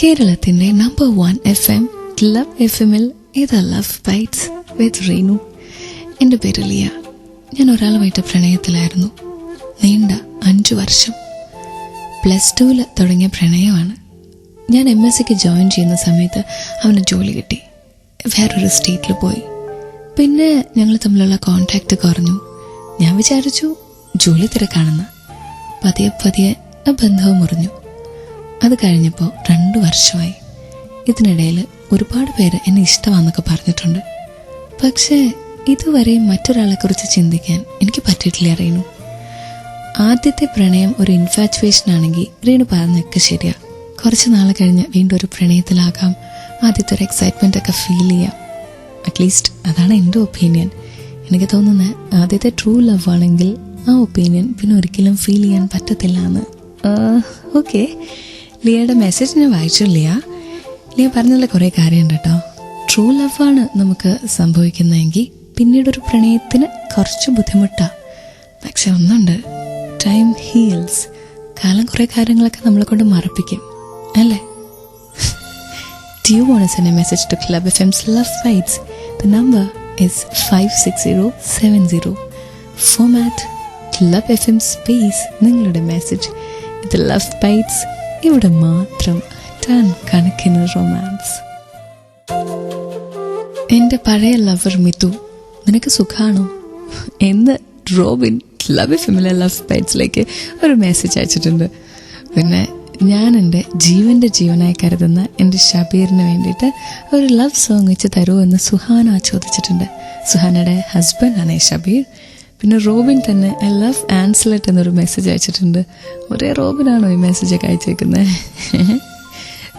കേരളത്തിന്റെ number 1 FM club FM-ൽ ഇത് love bytes വിത്ത് റീനു. എൻ്റെ പേര് ലിയ. ഞാൻ ഒരാളുമായിട്ട് പ്രണയത്തിലായിരുന്നു. നീണ്ട 5 വർഷം. +2 തുടങ്ങിയ പ്രണയമാണ്. ഞാൻ MSc ജോയിൻ ചെയ്യുന്ന സമയത്ത് അവന് ജോലി കിട്ടി. വേറൊരു സ്റ്റേറ്റിൽ പോയി. പിന്നെ ഞങ്ങൾ തമ്മിലുള്ള കോണ്ടാക്ട് കുറഞ്ഞു. ഞാൻ വിചാരിച്ചു ജോലി തിരക്കാണെന്ന്. പതിയെ പതിയെ ആ ബന്ധവും മുറിഞ്ഞു. അത് കഴിഞ്ഞപ്പോൾ 2 വർഷമായി. ഇതിനിടയിൽ ഒരുപാട് പേര് എന്നെ ഇഷ്ടമാണെന്നൊക്കെ പറഞ്ഞിട്ടുണ്ട്. പക്ഷേ ഇതുവരെ മറ്റൊരാളെക്കുറിച്ച് ചിന്തിക്കാൻ എനിക്ക് പറ്റിയിട്ടില്ല റീനു. ആദ്യത്തെ പ്രണയം ഒരു ഇൻഫാച്വേഷൻ ആണെങ്കിൽ റീനു പറഞ്ഞൊക്കെ ശരിയാ. കുറച്ച് നാൾ കഴിഞ്ഞ് വീണ്ടും ഒരു പ്രണയത്തിലാകാം. ആദ്യത്തെ ഒരു എക്സൈറ്റ്മെൻ്റ് ഒക്കെ ഫീൽ ചെയ്യാം. അറ്റ്ലീസ്റ്റ് അതാണ് എൻ്റെ ഒപ്പീനിയൻ. എനിക്ക് തോന്നുന്നത് ആദ്യത്തെ ട്രൂ ലവ് ആണെങ്കിൽ ആ ഒപ്പീനിയൻ പിന്നെ ഒരിക്കലും ഫീൽ ചെയ്യാൻ പറ്റത്തില്ല എന്ന്. ഓക്കെ, ലിയയുടെ മെസ്സേജ് ഞാൻ വായിച്ചു. ലിയ പറഞ്ഞതിൽ കുറേ കാര്യമുണ്ട് കേട്ടോ. ട്രൂ ലവാണ് നമുക്ക് സംഭവിക്കുന്നതെങ്കിൽ പിന്നീടൊരു പ്രണയത്തിന് കുറച്ച് ബുദ്ധിമുട്ടാണ്. പക്ഷെ ഒന്നുണ്ട്, ടൈം ഹീൽസ്. കാലം കുറേ കാര്യങ്ങളൊക്കെ നമ്മളെ കൊണ്ട് മറപ്പിക്കും അല്ലേ? Do you want to send a message to Club FM's Love Bites? The number is 56070. Format Club FM space നിങ്ങളുടെ മെസ്സേജ്. ഇത് ലവ് ബൈറ്റ്സ്. ഇവിടെ മാത്രം ടൺ കണക്കിന് റൊമാൻസ്. എൻ്റെ പഴയ ലവർ മിതു, നിനക്ക് സുഖാണോ എന്ന് റോബിൻ ക്ലബ് എഫിമിലെ ലവ് ബൈറ്റ്സിലേക്ക് ഒരു മെസ്സേജ് അയച്ചിട്ടുണ്ട്. പിന്നെ ഞാൻ എൻ്റെ ജീവൻ്റെ ജീവനായി കരുതുന്ന എൻ്റെ ഷബീറിന് വേണ്ടിയിട്ട് ഒരു ലവ് സോങ് വെച്ച് തരുമോ എന്ന് സുഹാന ചോദിച്ചിട്ടുണ്ട്. സുഹാനയുടെ ഹസ്ബൻഡാണ് ഷബീർ. പിന്നെ റോബിൻ തന്നെ ഐ ലവ് ആൻസലറ്റ് എന്നൊരു മെസ്സേജ് അയച്ചിട്ടുണ്ട്. ഒരേ റോബിനാണോ ഈ മെസ്സേജൊക്കെ അയച്ചേക്കുന്നത്?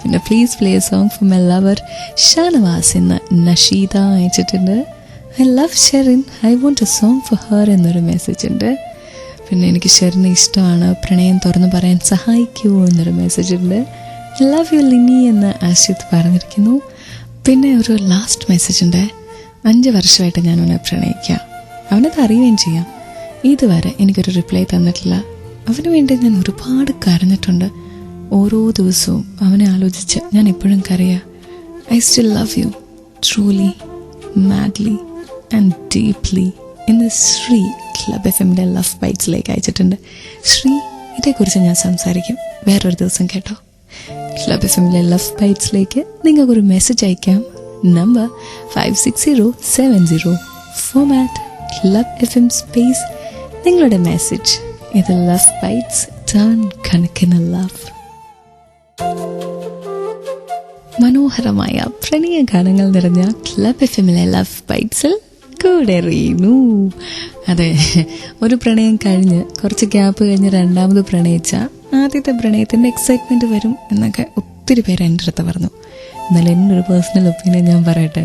പിന്നെ please play A song for my lover Shanavas എന്ന് നഷീദ അയച്ചിട്ടുണ്ട്. I love Sherin, I won't A song for her എന്നൊരു മെസ്സേജ് ഉണ്ട്. പിന്നെ എനിക്ക് ഷെറിനെ ഇഷ്ടമാണ്, പ്രണയം തുറന്നു പറയാൻ സഹായിക്കുമോ എന്നൊരു മെസ്സേജ് ഉണ്ട്. ഐ ലവ് യു ലിനി എന്ന് ആഷിത് പറഞ്ഞിരിക്കുന്നു. പിന്നെ ഒരു ലാസ്റ്റ് മെസ്സേജ് ഉണ്ട്. 5 വർഷമായിട്ട് ഞാൻ അവനെ പ്രണയിക്കാം, അവനത് അറിയുകയും ചെയ്യാം. ഇതുവരെ എനിക്കൊരു റിപ്ലൈ തന്നിട്ടില്ല. അവന് വേണ്ടി ഞാൻ ഒരുപാട് കരഞ്ഞിട്ടുണ്ട്. ഓരോ ദിവസവും അവനെ ആലോചിച്ച് ഞാൻ ഇപ്പോഴും കരയാ. I still love you truly, madly and deeply എന്ന് ശ്രീ ക്ലബ് എഫിമിൻ്റെ ലവ് ബൈറ്റ്സിലേക്ക് അയച്ചിട്ടുണ്ട്. ശ്രീ, ഇതേക്കുറിച്ച് ഞാൻ സംസാരിക്കും വേറൊരു ദിവസം കേട്ടോ. ക്ലബ് എഫിമിലെ ലവ് ബൈറ്റ്സിലേക്ക് നിങ്ങൾക്കൊരു മെസ്സേജ് അയക്കാം. Number 56070. Format club FM space നിങ്ങളുടെ മെസ്സേജ്. ഇത് ലവ് ബൈറ്റ്സ് ടൺ കണക്കിന് ലവ്. മനോഹരമായ പ്രണയ ഗാനങ്ങൾ നിറഞ്ഞ ക്ലബ് എഫിമിലെ ലവ് ബൈറ്റ്സിൽ കൂടെ റീനു. അതെ, ഒരു പ്രണയം കഴിഞ്ഞ് കുറച്ച് ഗ്യാപ്പ് കഴിഞ്ഞ് രണ്ടാമത് പ്രണയിച്ച ആദ്യത്തെ പ്രണയത്തിൻ്റെ എക്സൈറ്റ്മെൻറ്റ് വരും എന്നൊക്കെ ഒത്തിരി പേര് എൻ്റെ അടുത്ത് പറഞ്ഞു. എന്നാലും എൻ്റെ ഒരു പേഴ്സണൽ ഒപ്പീനിയൻ ഞാൻ പറയട്ടെ.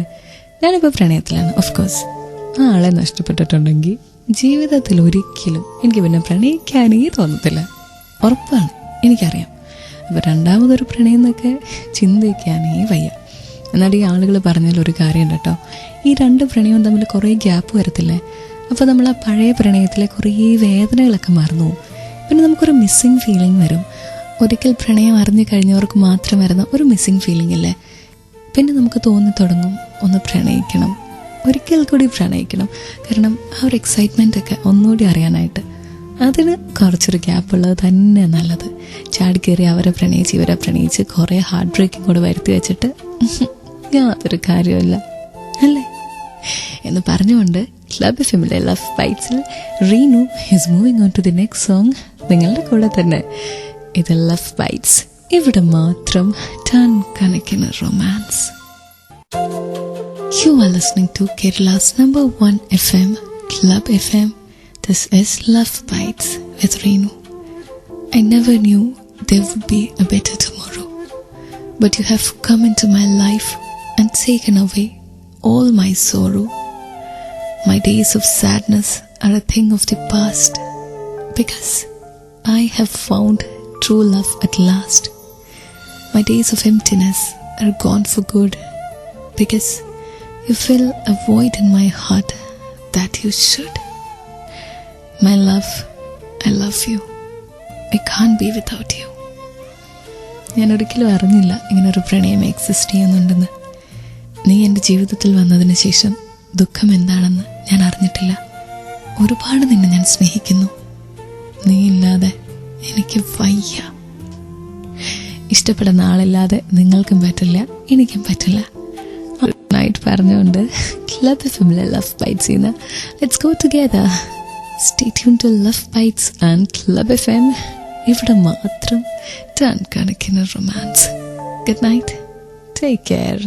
ഞാനിപ്പോൾ പ്രണയത്തിലാണ്. ഓഫ് കോഴ്സ് ആ ആളെ നഷ്ടപ്പെട്ടിട്ടുണ്ടെങ്കിൽ ജീവിതത്തിൽ ഒരിക്കലും എനിക്ക് പിന്നെ പ്രണയിക്കാനേ തോന്നത്തില്ല. ഉറപ്പാണ്, എനിക്കറിയാം. അപ്പോൾ രണ്ടാമതൊരു പ്രണയം എന്നൊക്കെ ചിന്തിക്കാനേ വയ്യ. എന്നാൽ ഈ ആളുകൾ പറഞ്ഞതിലൊരു കാര്യമുണ്ട് കേട്ടോ. ഈ 2 പ്രണയവും തമ്മിൽ കുറേ ഗ്യാപ്പ് വരത്തില്ലേ? അപ്പോൾ നമ്മൾ ആ പഴയ പ്രണയത്തിലെ കുറേ വേദനകളൊക്കെ മറന്നു പോകും. പിന്നെ നമുക്കൊരു മിസ്സിങ് ഫീലിംഗ് വരും. ഒരിക്കൽ പ്രണയം അറിഞ്ഞു കഴിഞ്ഞവർക്ക് മാത്രം വരുന്ന ഒരു മിസ്സിങ് ഫീലിംഗ് അല്ലേ? പിന്നെ നമുക്ക് തോന്നി തുടങ്ങും ഒന്ന് പ്രണയിക്കണം, ഒരിക്കൽ കൂടി പ്രണയിക്കണം. കാരണം ആ ഒരു എക്സൈറ്റ്മെൻ്റ് ഒക്കെ ഒന്നുകൂടി അറിയാനായിട്ട്. അതിന് കുറച്ചൊരു ഗ്യാപ്പുള്ളത് തന്നെ നല്ലത്. ചാടിക്കയറി അവരെ പ്രണയിച്ച് ഇവരെ പ്രണയിച്ച് കുറേ ഹാർട്ട് ബ്രേക്കിംഗ് കൂടെ വരുത്തി വെച്ചിട്ട് യാതൊരു കാര്യമില്ല അല്ലേ എന്ന് പറഞ്ഞുകൊണ്ട് ക്ലബ് എഫിമിലെ ലവ് ബൈറ്റ്സിൽ Reenu is moving on to the next song. നിങ്ങളുടെ കൂടെ തന്നെ ഇത് ലവ് ബൈറ്റ്സ്. ഇവിടെ മാത്രം ടൺ കണക്കിന് romance. You are listening to Kerala's number 1 FM, Club FM. This is Love Bites with Reenu. I never knew there would be a better tomorrow, but you have come into my life and taken away all my sorrow. My days of sadness are a thing of the past, because I have found true love at last. My days of emptiness are gone for good, because you fill a void in my heart that you should. My love, I love you. I can't be without you. ഞാൻ ഒരിക്കലും അറിഞ്ഞില്ല ഇങ്ങനൊരു പ്രണയം exist ചെയ്യുന്നുണ്ടെന്ന്. നീ എൻ്റെ ജീവിതത്തിൽ വന്നതിന് ശേഷം ദുഃഖം എന്താണെന്ന് ഞാൻ അറിഞ്ഞിട്ടില്ല. ഒരുപാട് നിന്നെ ഞാൻ സ്നേഹിക്കുന്നു. നീ ഇല്ലാതെ എനിക്ക് വയ്യ. ഇഷ്ടപ്പെടുന്ന ആളില്ലാതെ നിങ്ങൾക്കും പറ്റില്ല, എനിക്കും പറ്റില്ല. നൈറ്റ് പറഞ്ഞുകൊണ്ട് ക്ലബ് എഫ്എമ്മിലെ ലവ് ബൈറ്റ്സ് ചെയ്യുന്ന let's go together. Stay tune to love bites and club FM. ഇവിടെ മാത്രം ടൺ കണക്കിന് romance. Good night, take care.